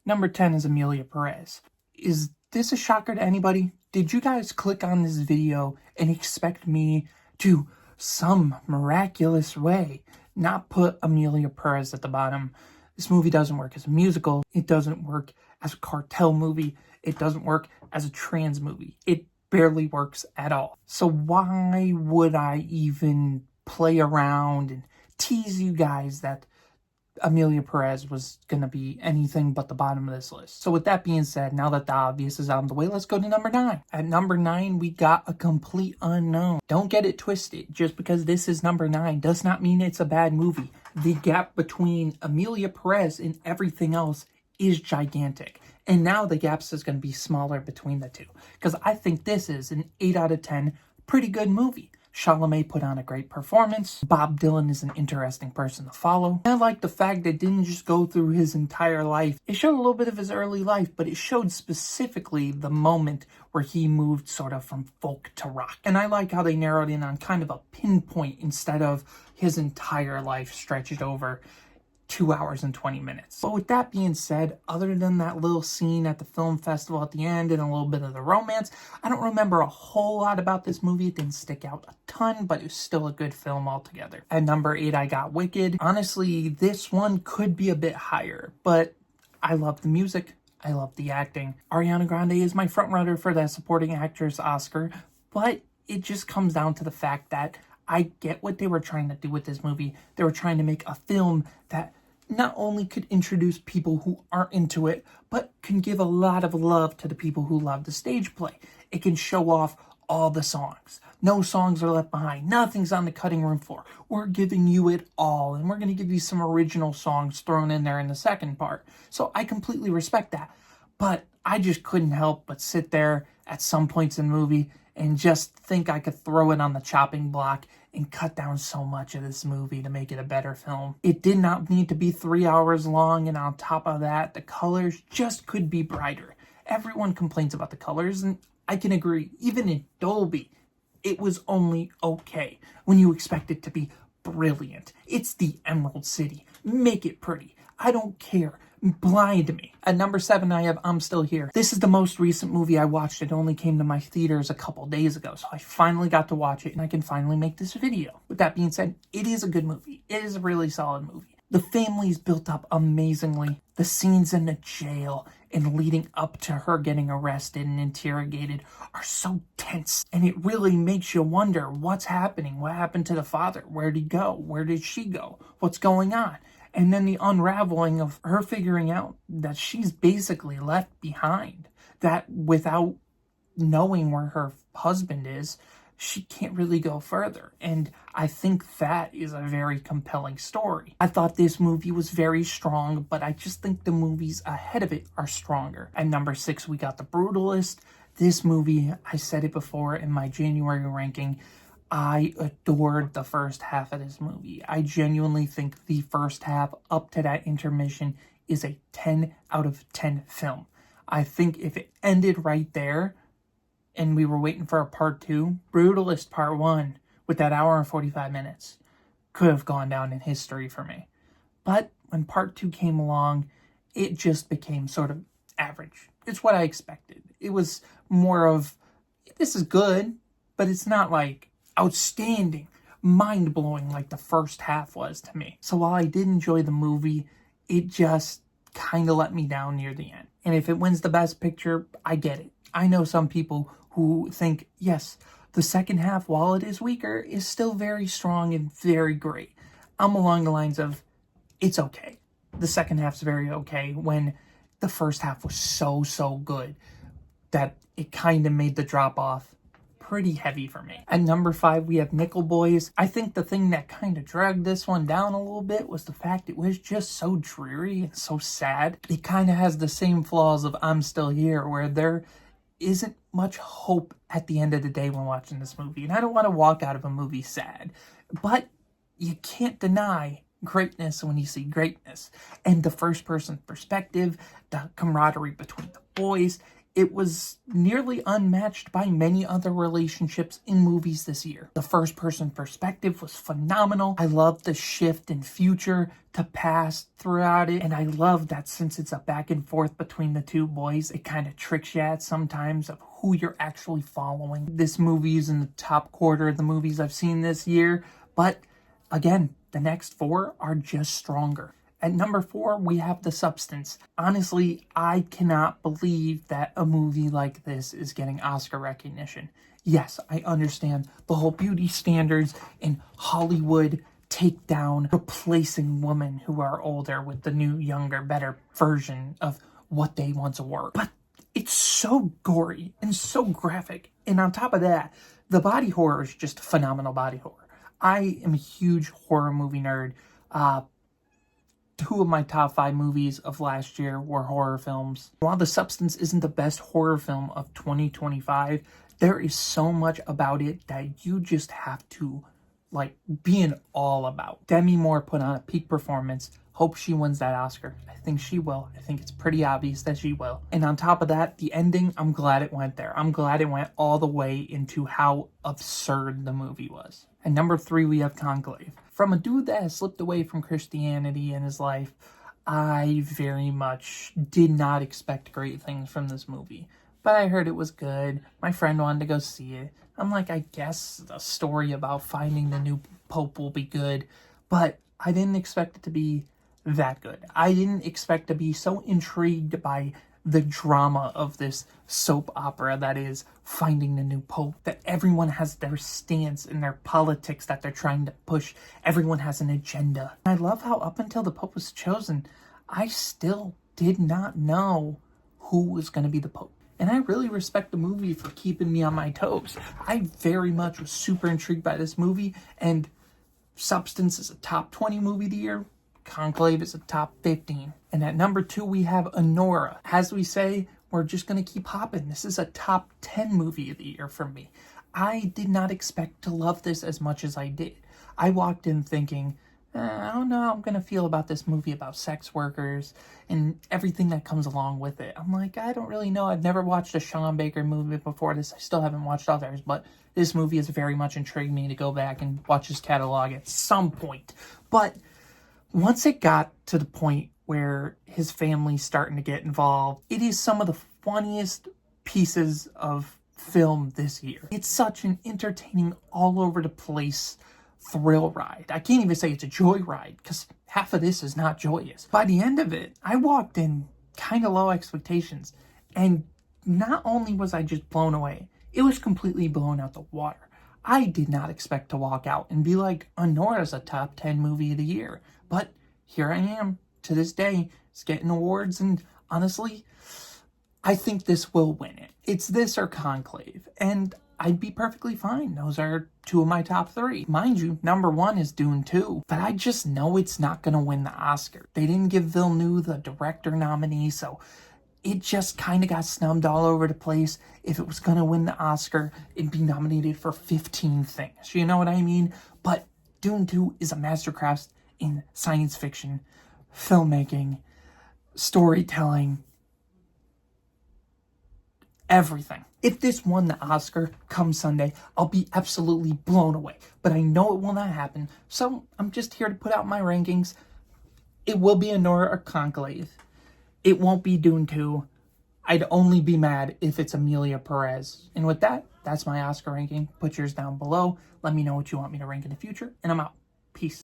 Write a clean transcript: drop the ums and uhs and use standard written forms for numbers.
Number 10 is Emilia Pérez. Is this a shocker to anybody? Did you guys click on this video and expect me to, some miraculous way, not put Emilia Pérez at the bottom? This movie doesn't work as a musical. It doesn't work as a cartel movie. It doesn't work as a trans movie. It barely works at all. So why would I even play around and tease you guys that Emilia Pérez was going to be anything but the bottom of this list? So with that being said, now that the obvious is out of the way, let's go to number 9. At number 9, we got a complete unknown. Don't get it twisted. Just because this is number 9 does not mean it's a bad movie. The gap between Emilia Pérez and everything else is gigantic. And now the gaps is going to be smaller between the two. Because I think this is an 8 out of 10 pretty good movie. Chalamet put on a great performance. Bob Dylan is an interesting person to follow. I like the fact that it didn't just go through his entire life. It showed a little bit of his early life, but it showed specifically the moment where he moved sort of from folk to rock. And I like how they narrowed in on kind of a pinpoint instead of his entire life stretched over 2 hours and 20 minutes. But with that being said, other than that little scene at the film festival at the end and a little bit of the romance, I don't remember a whole lot about this movie. It didn't stick out a ton, but it was still a good film altogether. At number 8, I got Wicked. Honestly, this one could be a bit higher, but I love the music. I love the acting. Ariana Grande is my frontrunner for that supporting actress Oscar, but it just comes down to the fact that I get what they were trying to do with this movie. They were trying to make a film that not only could introduce people who aren't into it, but can give a lot of love to the people who love the stage play. It can show off all the songs. No songs are left behind. Nothing's on the cutting room floor. We're giving you it all, and we're going to give you some original songs thrown in there in the second part. So I completely respect that. But I just couldn't help but sit there at some points in the movie and just think I could throw it on the chopping block and cut down so much of this movie to make it a better film. It did not need to be 3 hours long, and on top of that, the colors just could be brighter. Everyone complains about the colors, and I can agree. Even in Dolby, it was only okay when you expect it to be brilliant. It's the Emerald City. Make it pretty. I don't care. Blind me. At number 7, I have I'm Still Here. This is the most recent movie I watched. It only came to my theaters a couple days ago, so I finally got to watch it and I can finally make this video. With that being said, it is a good movie. It is a really solid movie. The family's built up amazingly. The scenes in the jail and leading up to her getting arrested and interrogated are so tense. And it really makes you wonder what's happening. What happened to the father? Where'd he go? Where did she go? What's going on? And then the unraveling of her figuring out that she's basically left behind. That without knowing where her husband is, she can't really go further. And I think that is a very compelling story. I thought this movie was very strong, but I just think the movies ahead of it are stronger. At number 6, we got The Brutalist. This movie, I said it before in my January ranking, I adored the first half of this movie. I genuinely think the first half up to that intermission is a 10 out of 10 film. I think if it ended right there and we were waiting for a part 2, Brutalist part 1 with that hour and 45 minutes could have gone down in history for me. But when part 2 came along, it just became sort of average. It's what I expected. It was more of, this is good, but it's not like outstanding, mind-blowing like the first half was to me. So while I did enjoy the movie, it just kind of let me down near the end. And if it wins the best picture, I get it. I know some people who think, yes, the second half, while it is weaker, is still very strong and very great. I'm along the lines of, it's okay. The second half's very okay when the first half was so good that it kind of made the drop-off pretty heavy for me. At number 5, we have Nickel Boys. I think the thing that kind of dragged this one down a little bit was the fact it was just so dreary and so sad. It kind of has the same flaws of I'm Still Here, where there isn't much hope at the end of the day when watching this movie. And I don't want to walk out of a movie sad, but you can't deny greatness when you see greatness. And the first person perspective, the camaraderie between the boys, It was nearly unmatched by many other relationships in movies this year. The first-person perspective was phenomenal. I loved the shift in future to past throughout it, and I love that since it's a back and forth between the two boys, it kind of tricks you at sometimes of who you're actually following. This movie is in the top quarter of the movies I've seen this year, but again, the next four are just stronger. At number 4, we have The Substance. Honestly, I cannot believe that a movie like this is getting Oscar recognition. Yes, I understand the whole beauty standards in Hollywood take down replacing women who are older with the new, younger, better version of what they once were. But it's so gory and so graphic. And on top of that, the body horror is just phenomenal body horror. I am a huge horror movie nerd. 2 of my top 5 movies of last year were horror films. While The Substance isn't the best horror film of 2025, there is so much about it that you just have to, be in all about. Demi Moore put on a peak performance. Hope she wins that Oscar. I think she will. I think it's pretty obvious that she will. And on top of that, the ending, I'm glad it went there. I'm glad it went all the way into how absurd the movie was. And number 3, we have Conclave. From a dude that has slipped away from Christianity in his life, I very much did not expect great things from this movie. But I heard it was good. My friend wanted to go see it. I'm like, I guess a story about finding the new pope will be good. But I didn't expect it to be that good. I didn't expect to be so intrigued by the drama of this soap opera that is finding the new pope, that everyone has their stance and their politics that they're trying to push. Everyone has an agenda. I love how up until the pope was chosen, I still did not know who was going to be the pope. And I really respect the movie for keeping me on my toes. I very much was super intrigued by this movie, and Substance is a top 20 movie of the year. Conclave is a top 15. And at number 2, we have Anora. As we say, we're just going to keep hopping. This is a top 10 movie of the year for me. I did not expect to love this as much as I did. I walked in thinking, I don't know how I'm going to feel about this movie about sex workers and everything that comes along with it. I'm like, I don't really know. I've never watched a Sean Baker movie before this. I still haven't watched others, but this movie has very much intrigued me to go back and watch his catalog at some point. But once it got to the point where his family's starting to get involved, it is some of the funniest pieces of film this year. It's such an entertaining, all over the place thrill ride. I can't even say it's a joy ride because half of this is not joyous. By the end of it, I walked in kind of low expectations, and not only was I just blown away, it was completely blown out the water. I did not expect to walk out and be like, Anora's a top 10 movie of the year. But here I am, to this day, it's getting awards, and honestly, I think this will win it. It's this or Conclave, and I'd be perfectly fine. Those are 2 of my top 3. Mind you, number 1 is Dune 2, but I just know it's not going to win the Oscar. They didn't give Villeneuve the director nominee, so it just kind of got snubbed all over the place. If it was going to win the Oscar, it'd be nominated for 15 things. You know what I mean? But Dune 2 is a masterclass in science fiction, filmmaking, storytelling, everything. If this won the Oscar come Sunday, I'll be absolutely blown away. But I know it will not happen, so I'm just here to put out my rankings. It will be Anora or Conclave. It won't be Dune 2. I'd only be mad if it's Emilia Pérez. And with that, that's my Oscar ranking. Put yours down below. Let me know what you want me to rank in the future, and I'm out. Peace.